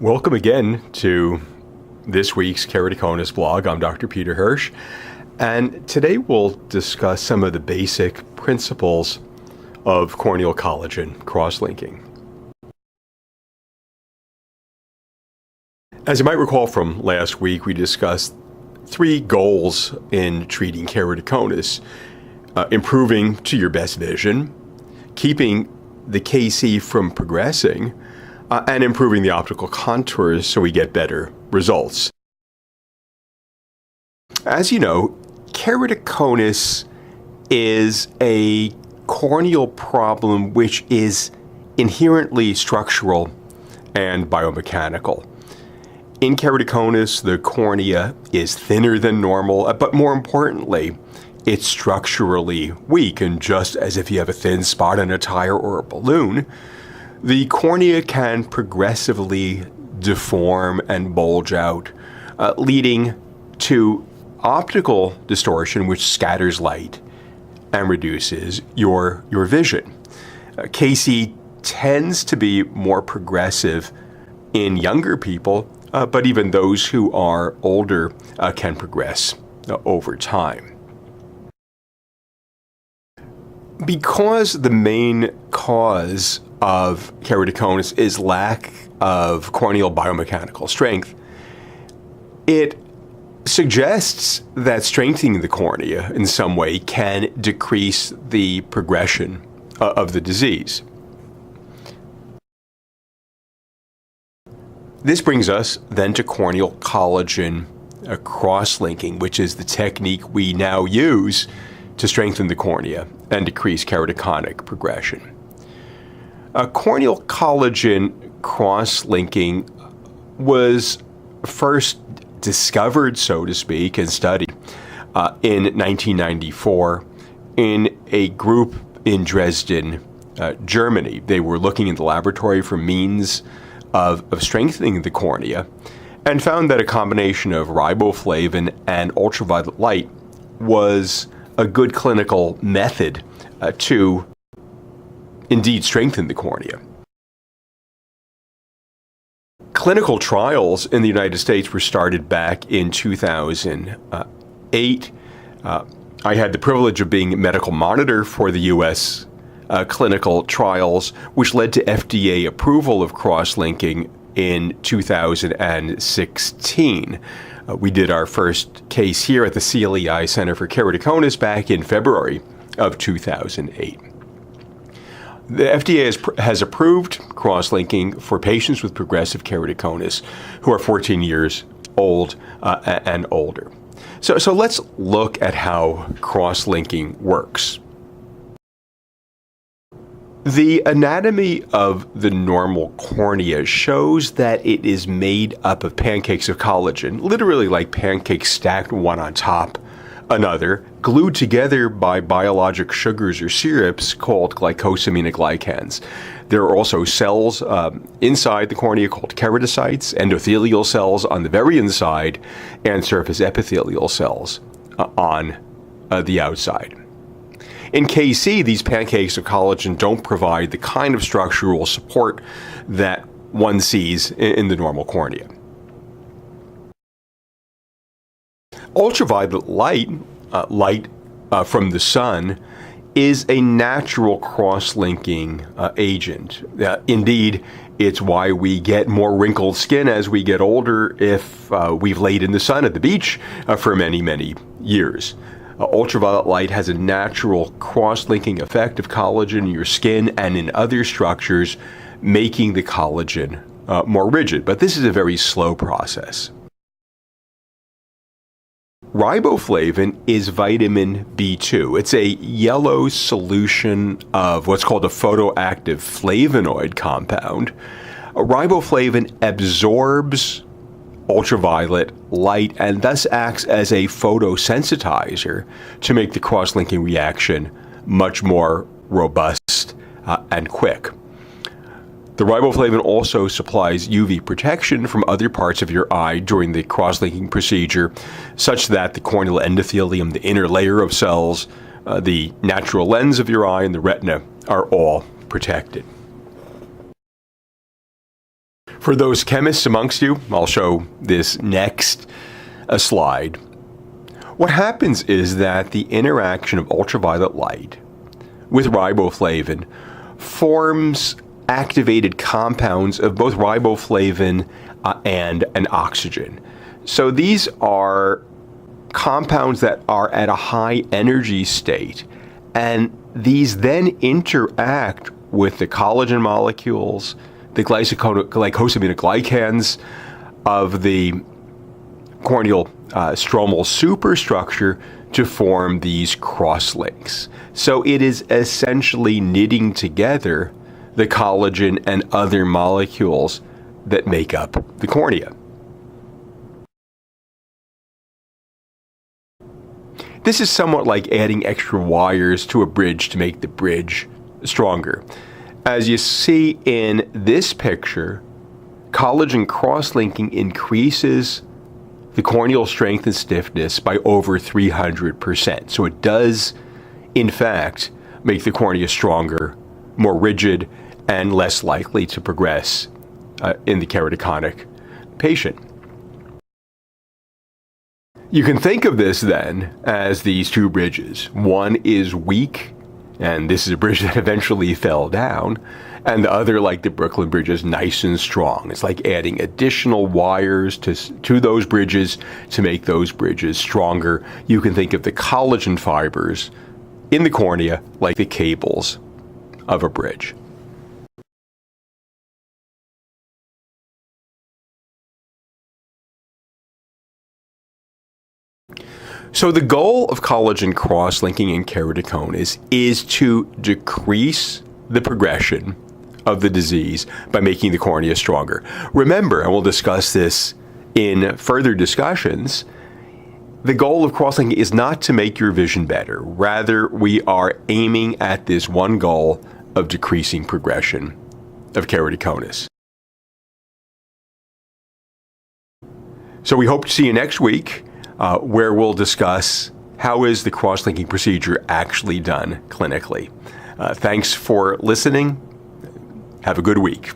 Welcome again to this week's Keratoconus blog. I'm Dr. Peter Hirsch, and today we'll discuss some of the basic principles of corneal collagen crosslinking. As you might recall from last week, we discussed three goals in treating keratoconus: improving to your best vision, keeping the KC from progressing, and improving the optical contours so we get better results. As you know, keratoconus is a corneal problem which is inherently structural and biomechanical. In keratoconus, the cornea is thinner than normal, but more importantly, it's structurally weak. And just as if you have a thin spot on a tire or a balloon, the cornea can progressively deform and bulge out, leading to optical distortion, which scatters light and reduces your vision. KC tends to be more progressive in younger people, but even those who are older can progress over time. Because the main cause of keratoconus is lack of corneal biomechanical strength, it suggests that strengthening the cornea in some way can decrease the progression of the disease. This brings us then to corneal collagen crosslinking, which is the technique we now use to strengthen the cornea and decrease keratoconic progression. Corneal collagen crosslinking was first discovered, so to speak, and studied in 1994 in a group in Dresden, Germany. They were looking in the laboratory for means of strengthening the cornea and found that a combination of riboflavin and ultraviolet light was a good clinical method to indeed strengthen the cornea. Clinical trials in the United States were started back in 2008. I had the privilege of being medical monitor for the U.S. Clinical trials, which led to FDA approval of crosslinking in 2016. We did our first case here at the CLEI Center for Keratoconus back in February of 2008. The FDA has approved crosslinking for patients with progressive keratoconus who are 14 years old and older. So let's look at how crosslinking works. The anatomy of the normal cornea shows that it is made up of pancakes of collagen, literally like pancakes stacked one on top another, glued together by biologic sugars or syrups called glycosaminoglycans. There are also cells inside the cornea called keratocytes, endothelial cells on the very inside, and surface epithelial cells on the outside. In KC, these pancakes of collagen don't provide the kind of structural support that one sees in the normal cornea. Ultraviolet light, from the sun, is a natural cross-linking agent. Indeed, it's why we get more wrinkled skin as we get older if we've laid in the sun at the beach for many, many years. Ultraviolet light has a natural cross-linking effect of collagen in your skin and in other structures, making the collagen more rigid. But this is a very slow process. Riboflavin is vitamin B2. It's a yellow solution of what's called a photoactive flavonoid compound. Riboflavin absorbs ultraviolet light and thus acts as a photosensitizer to make the cross-linking reaction much more robust and quick. The riboflavin also supplies UV protection from other parts of your eye during the cross-linking procedure, such that the corneal endothelium, the inner layer of cells, the natural lens of your eye, and the retina are all protected. For those chemists amongst you, I'll show this next slide. What happens is that the interaction of ultraviolet light with riboflavin forms activated compounds of both riboflavin and an oxygen. So these are compounds that are at a high energy state, and these then interact with the collagen molecules, the glycosaminoglycans of the corneal stromal superstructure to form these crosslinks. So it is essentially knitting together the collagen and other molecules that make up the cornea. This is somewhat like adding extra wires to a bridge to make the bridge stronger. As you see in this picture, collagen crosslinking increases the corneal strength and stiffness by over 300%. So it does, in fact, make the cornea stronger, more rigid, and less likely to progress in the keratoconic patient. You can think of this then as these two bridges. One is weak, and this is a bridge that eventually fell down, and the other, like the Brooklyn Bridge, is nice and strong. It's like adding additional wires to those bridges to make those bridges stronger. You can think of the collagen fibers in the cornea like the cables of a bridge. So the goal of collagen crosslinking in keratoconus is to decrease the progression of the disease by making the cornea stronger. Remember, and we'll discuss this in further discussions, the goal of crosslinking is not to make your vision better. Rather, we are aiming at this one goal of decreasing progression of keratoconus. So we hope to see you next week, where we'll discuss how is the crosslinking procedure actually done clinically. Thanks for listening. Have a good week.